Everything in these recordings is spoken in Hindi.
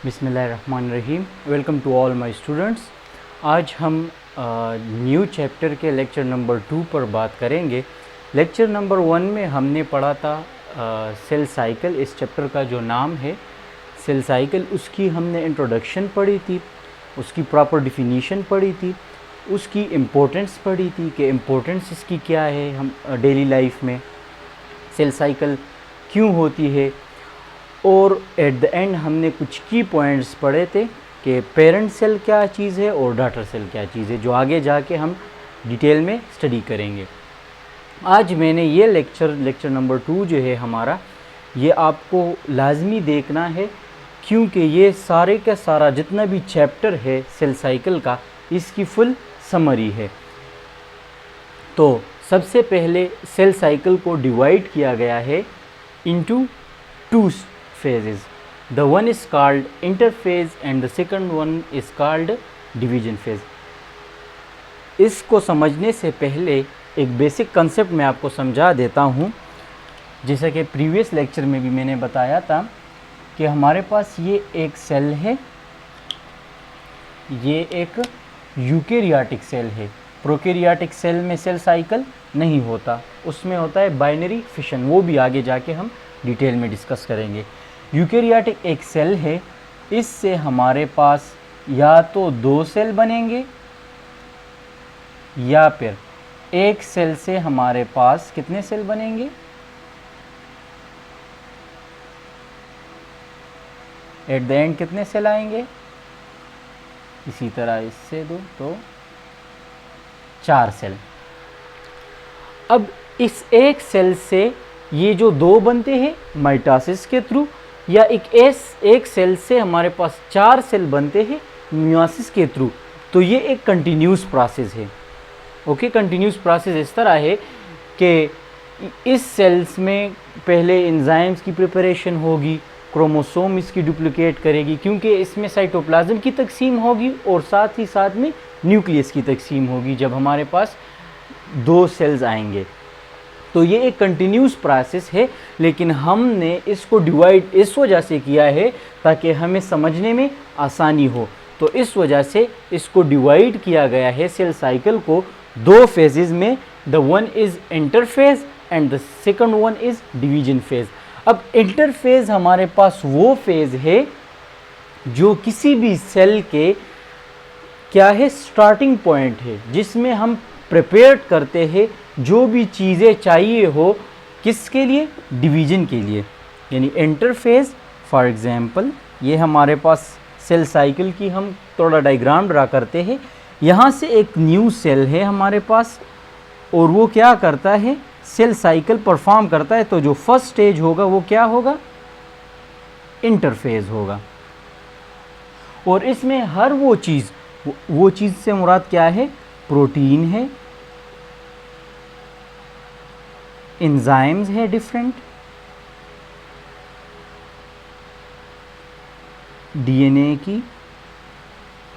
बिस्मिल्लाहिर्रहमानिर्रहीम। Welcome to all my students. आज हम न्यू चैप्टर के लेक्चर नंबर 2 पर बात करेंगे। लेक्चर नंबर 1 में हमने पढ़ा था सेल साइकिल। इस चैप्टर का जो नाम है सेल साइकिल, उसकी हमने इंट्रोडक्शन पढ़ी थी, उसकी प्रॉपर डिफिनीशन पढ़ी थी, उसकी इम्पोर्टेंस पढ़ी थी कि इम्पोर्टेंस इसकी क्या है हम डेली लाइफ में, सेल साइकिल क्यों होती है, और एट द एंड हमने कुछ की पॉइंट्स पढ़े थे कि पेरेंट सेल क्या चीज़ है और डॉटर सेल क्या चीज़ है, जो आगे जाके हम डिटेल में स्टडी करेंगे। आज मैंने ये लेक्चर नंबर 2 जो है हमारा, ये आपको लाजमी देखना है, क्योंकि ये सारे का सारा जितना भी चैप्टर है सेल साइकिल का, इसकी फुल समरी है। तो सबसे पहले सेल साइकिल को डिवाइड किया गया है into 2 phases. The one is called interphase and the second one is called division phase. इसको समझने से पहले एक बेसिक कंसेप्ट मैं आपको समझा देता हूँ। जैसा कि प्रीवियस लेक्चर में भी मैंने बताया था कि हमारे पास ये एक सेल है, ये एक यूकेरियोटिक सेल है। प्रोकैरियोटिक सेल में सेल साइकिल नहीं होता, उसमें होता है बाइनरी फिशन, वो भी आगे जाके हम डिटेल में डिस्कस करेंगे। यूकेरियोटिक एक सेल है, इससे हमारे पास या तो 2 सेल बनेंगे या फिर एक सेल से हमारे पास कितने सेल बनेंगे, एट द एंड कितने सेल आएंगे, इसी तरह इससे 2 तो 4 सेल। अब इस एक सेल से ये जो 2 बनते हैं माइटोसिस के थ्रू, या एक सेल से हमारे पास 4 सेल बनते हैं मियोसिस के थ्रू। तो ये एक कंटिन्यूस प्रोसेस है। ओके, कंटिन्यूस प्रोसेस इस तरह है कि इस सेल्स में पहले एंजाइम्स की प्रिपरेशन होगी, क्रोमोसोम इसकी डुप्लिकेट करेगी, क्योंकि इसमें साइटोप्लाज्म की तकसीम होगी और साथ ही साथ में न्यूक्लियस की तकसीम होगी जब हमारे पास 2 सेल्स आएंगे। तो ये एक कंटिन्यूस प्रोसेस है, लेकिन हमने इसको डिवाइड इस वजह से किया है ताकि हमें समझने में आसानी हो। तो इस वजह से इसको डिवाइड किया गया है सेल साइकिल को 2 फेजेस में। The one is interphase and the second one is division phase. अब इंटरफेज हमारे पास वो फेज है जो किसी भी सेल के क्या है, स्टार्टिंग पॉइंट है, जिसमें हम प्रिपेयर करते हैं जो भी चीज़ें चाहिए हो, किसके लिए, डिवीजन के लिए। यानी इंटरफेज, फॉर एग्जांपल ये हमारे पास सेल साइकिल की हम थोड़ा डायग्राम ड्रा करते हैं। यहाँ से एक न्यू सेल है हमारे पास, और वो क्या करता है, सेल साइकिल परफॉर्म करता है। तो जो फर्स्ट स्टेज होगा वो क्या होगा, इंटरफेज होगा। और इसमें हर वो चीज़ से मुराद क्या है, प्रोटीन है, एंजाइम्स है डिफरेंट, डीएनए की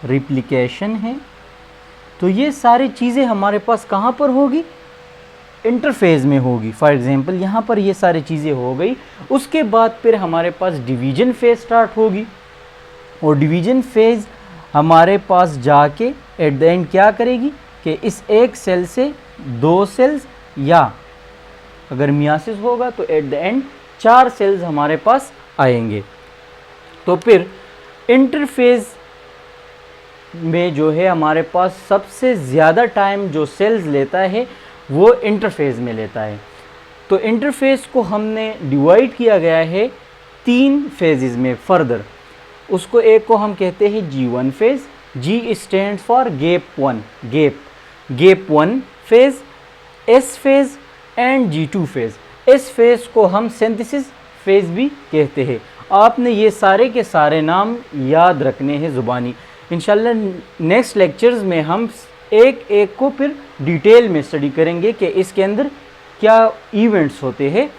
रिप्लिकेशन है। तो ये सारी चीज़ें हमारे पास कहाँ पर होगी, इंटरफेज में होगी। फॉर एग्जांपल यहाँ पर ये सारी चीज़ें हो गई। उसके बाद फिर हमारे पास डिवीजन फेज स्टार्ट होगी, और डिवीजन फेज हमारे पास जाके एट द एंड क्या करेगी कि इस एक सेल से 2 सेल्स, या अगर मियोसिस होगा तो एट द एंड 4 सेल्स हमारे पास आएंगे। तो फिर इंटरफेज में जो है हमारे पास सबसे ज़्यादा टाइम जो सेल्स लेता है वो इंटरफेज में लेता है। तो इंटरफेज को हमने डिवाइड किया गया है 3 फेजेस में फर्दर। उसको एक को हम कहते हैं G1 phase, G stand for gap 1, gap 1 phase, S phase and G2 phase. इस फेज को हम सिंथेसिस फेज भी कहते हैं। आपने ये सारे के सारे नाम याद रखने हैं ज़ुबानी। इंशाल्लाह नेक्स्ट लेक्चर्स में हम एक एक को फिर डिटेल में स्टडी करेंगे कि इसके अंदर क्या इवेंट्स होते हैं,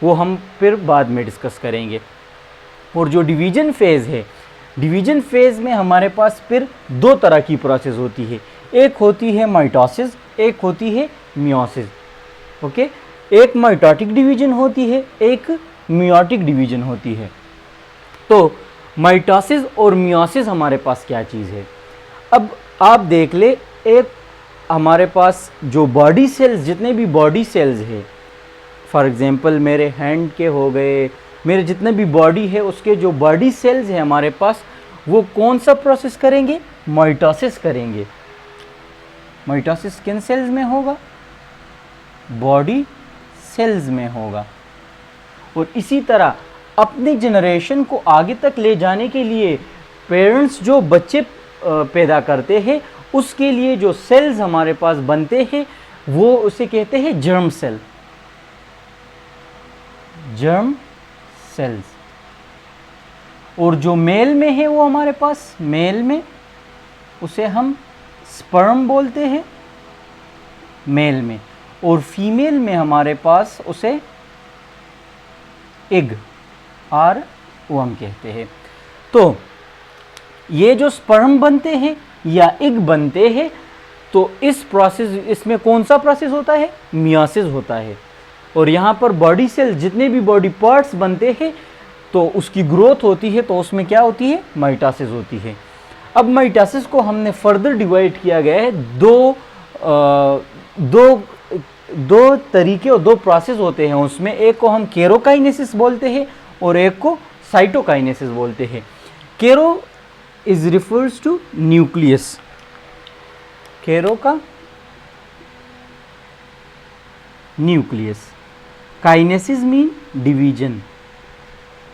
वो हम फिर बाद में डिस्कस करेंगे। और जो डिवीजन फेज़ है, डिवीजन फेज़ में हमारे पास फिर 2 तरह की प्रोसेस होती है। एक होती है माइटोसिस, एक होती है मियोसिस। ओके, एक माइटोटिक डिवीजन होती है, एक मियोटिक डिवीजन होती है। तो माइटोसिस और मियोसिस हमारे पास क्या चीज़ है। अब आप देख ले, एक हमारे पास जो बॉडी सेल्स, जितने भी बॉडी सेल्स है, फॉर एग्जांपल मेरे हैंड के हो गए, मेरे जितने भी बॉडी है उसके जो बॉडी सेल्स हैं हमारे पास, वो कौन सा प्रोसेस करेंगे, माइटोसिस करेंगे। माइटोसिस किन सेल्स में होगा, बॉडी सेल्स में होगा। और इसी तरह अपनी जनरेशन को आगे तक ले जाने के लिए पेरेंट्स जो बच्चे पैदा करते हैं उसके लिए जो सेल्स हमारे पास बनते हैं वो उसे कहते हैं जर्म सेल, जर्म सेल्स। और जो मेल में है वो हमारे पास, मेल में उसे हम स्पर्म बोलते हैं मेल में, और फीमेल में हमारे पास उसे एग, आर वो हम कहते हैं। तो ये जो स्पर्म बनते हैं या एग बनते हैं, तो इस प्रोसेस, इसमें कौन सा प्रोसेस होता है, मियोसिस होता है। और यहाँ पर बॉडी सेल जितने भी बॉडी पार्ट्स बनते हैं तो उसकी ग्रोथ होती है, तो उसमें क्या होती है, माइटोसिस होती है। अब माइटोसिस को हमने फर्दर डिवाइड किया गया है, दो तरीके और दो प्रोसेस होते हैं उसमें। एक को हम केरोकाइनेसिस बोलते हैं और एक को साइटोकाइनेसिस बोलते हैं। केरो is refers to nucleus, karyo का nucleus, kinesis mean division,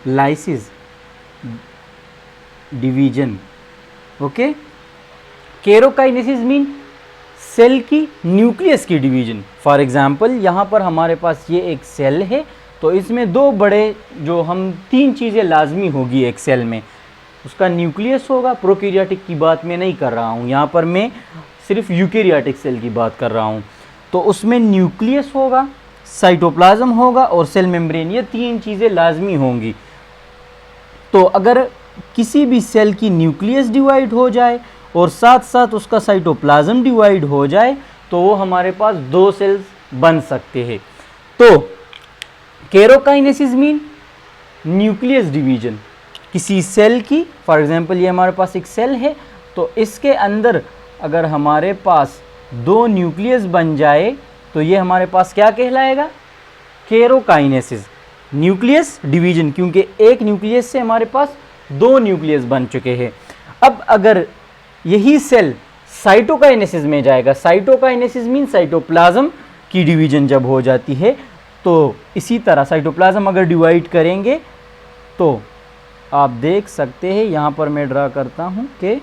lysis division, okay. Karyokinesis mean cell की न्यूक्लियस की डिवीजन। फॉर एग्जांपल यहाँ पर हमारे पास ये एक सेल है, तो इसमें दो बड़े जो हम तीन चीज़ें लाजमी होगी एक सेल में, उसका न्यूक्लियस होगा। प्रोकैरियोटिक की बात मैं नहीं कर रहा हूँ, यहाँ पर मैं सिर्फ यूकैरियोटिक सेल की बात कर रहा हूँ। तो उसमें न्यूक्लियस होगा, साइटोप्लाज्म होगा और सेल मेम्ब्रेन, ये तीन चीज़ें लाजमी होंगी। तो अगर किसी भी सेल की न्यूक्लियस डिवाइड हो जाए और साथ साथ उसका साइटोप्लाज्म डिवाइड हो जाए तो वो हमारे पास दो सेल्स बन सकते हैं। तो केरोकाइनेसिस मीन न्यूक्लियस डिवीजन किसी सेल की। फॉर एग्जांपल ये हमारे पास एक सेल है, तो इसके अंदर अगर हमारे पास दो न्यूक्लियस बन जाए तो ये हमारे पास क्या कहलाएगा, केरोकाइनेसिस, न्यूक्लियस डिवीजन, क्योंकि एक न्यूक्लियस से हमारे पास दो न्यूक्लियस बन चुके हैं। अब अगर यही सेल साइटोकाइनेसिस में जाएगा, साइटोकाइनेसिस मीन साइटोप्लाज्म की डिवीजन जब हो जाती है, तो इसी तरह साइटोप्लाज्म अगर डिवाइड करेंगे तो आप देख सकते हैं, यहाँ पर मैं ड्रा करता हूँ कि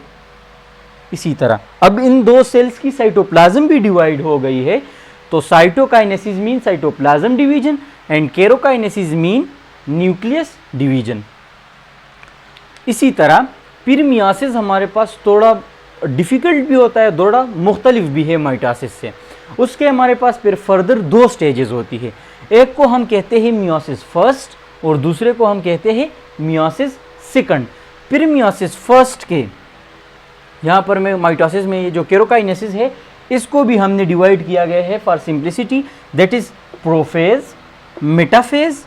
इसी तरह अब इन दो सेल्स की साइटोप्लाज्म भी डिवाइड हो गई है। तो cytokinesis mean cytoplasm division and karyokinesis mean nucleus division. इसी तरह फिर मियोसिस हमारे पास थोड़ा डिफ़िकल्ट भी होता है, थोड़ा मुख्तलिफ भी है माइटोसिस से। उसके हमारे पास फिर फर्दर दो स्टेजेस होती है, एक को हम कहते हैं मियोसिस फर्स्ट और दूसरे को हम कहते हैं मियोसिस सेकंड। फिर मियोसिस फर्स्ट के यहाँ पर मैं माइटोसिस में ये जो केरोकाइनेसिस है इसको भी हमने डिवाइड किया गया है for simplicity, that is prophase, metaphase,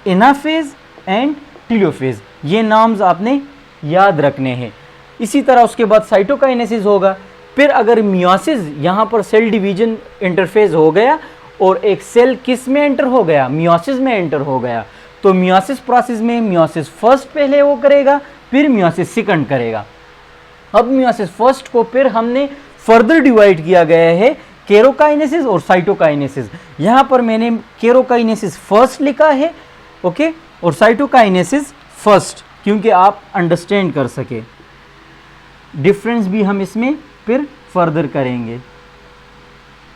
anaphase and telophase. ये नाम्स आपने याद रखने हैं। इसी तरह उसके बाद साइटोकाइनेसिस होगा। फिर अगर मियोसिस, यहाँ पर सेल डिवीजन इंटरफेज हो गया और एक सेल किस में एंटर हो गया, मियोसिस में एंटर हो गया, तो मियोसिस प्रोसेस में मियोसिस फर्स्ट पहले वो करेगा, फिर मियोसिस सेकंड करेगा। अब मियोसिस फर्स्ट को फिर हमने फर्दर डिवाइड किया गया है केरोकाइनेसिस और साइटोकाइनेसिस। यहाँ पर मैंने केरोकाइनेसिस फर्स्ट लिखा है, ओके, और साइटोकाइनेसिस फर्स्ट, क्योंकि आप अंडरस्टैंड कर सके। डिफरेंस भी हम इसमें फिर फर्दर करेंगे,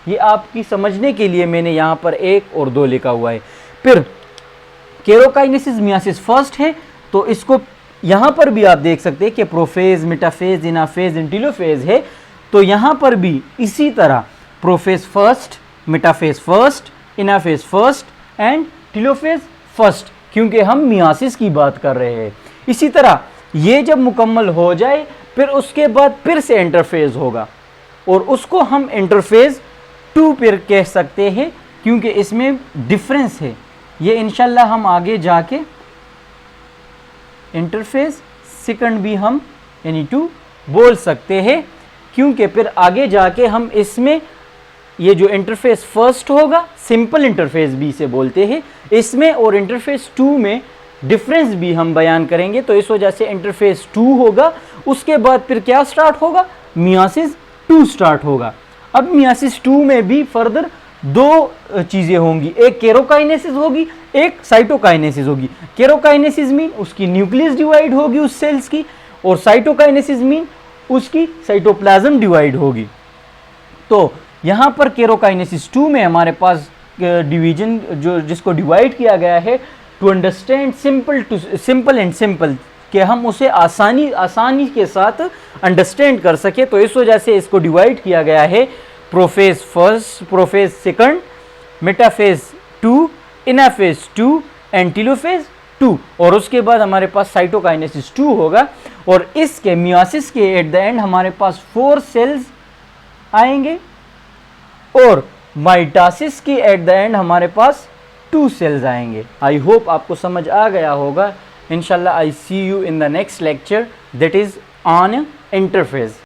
ये आपकी समझने के लिए मैंने यहाँ पर 1 और 2 लिखा हुआ है। फिर केरोकाइनेसिस मियोसिस फर्स्ट है, तो इसको यहाँ पर भी आप देख सकते हैं कि prophase, metaphase, anaphase and telophase है। तो यहाँ पर भी इसी तरह prophase first, metaphase first, anaphase first and telophase first, क्योंकि हम मियोसिस की बात कर रहे हैं। इसी तरह ये जब मुकम्मल हो जाए फिर उसके बाद फिर से इंटरफेज होगा और उसको हम इंटरफेज 2 फिर कह सकते हैं, क्योंकि इसमें डिफरेंस है। ये इंशाल्लाह हम आगे जाके इंटरफेज सेकंड भी हम Na2 बोल सकते हैं, क्योंकि फिर आगे जाके हम इसमें ये जो इंटरफेस फर्स्ट होगा सिंपल इंटरफेस बी से बोलते हैं, इसमें और इंटरफेस 2 में डिफरेंस भी हम बयान करेंगे। तो इस वजह से इंटरफेस 2 होगा, उसके बाद फिर क्या स्टार्ट होगा, मियासिस 2 स्टार्ट होगा। अब मियासिस 2 में भी फर्दर दो चीज़ें होंगी, एक केरोकाइनेसिस होगी, एक साइटोकाइनेसिस होगी। केरोकाइनेसिस मीन उसकी न्यूक्लियस डिवाइड होगी उस सेल्स की, और साइटोकाइनेसिस मीन उसकी साइटोप्लाज्म डिवाइड होगी। तो यहाँ पर केरोकाइनेसिस 2 में हमारे पास डिवीजन जो जिसको डिवाइड किया गया है to understand simple and simple, कि हम उसे आसानी के साथ अंडरस्टैंड कर सके। तो इस वजह से इसको डिवाइड किया गया है prophase first, prophase second, metaphase 2, इनाफेज 2 and telophase 2, और उसके बाद हमारे पास साइटोकाइनेसिस 2 होगा। और इसके मियासिस के एट द एंड हमारे पास 4 सेल्स आएंगे, और माइटासिस की एट द एंड हमारे पास 2 सेल्स आएंगे। आई होप आपको समझ आ गया होगा। इंशाल्लाह I see you in the next lecture that is on interphase.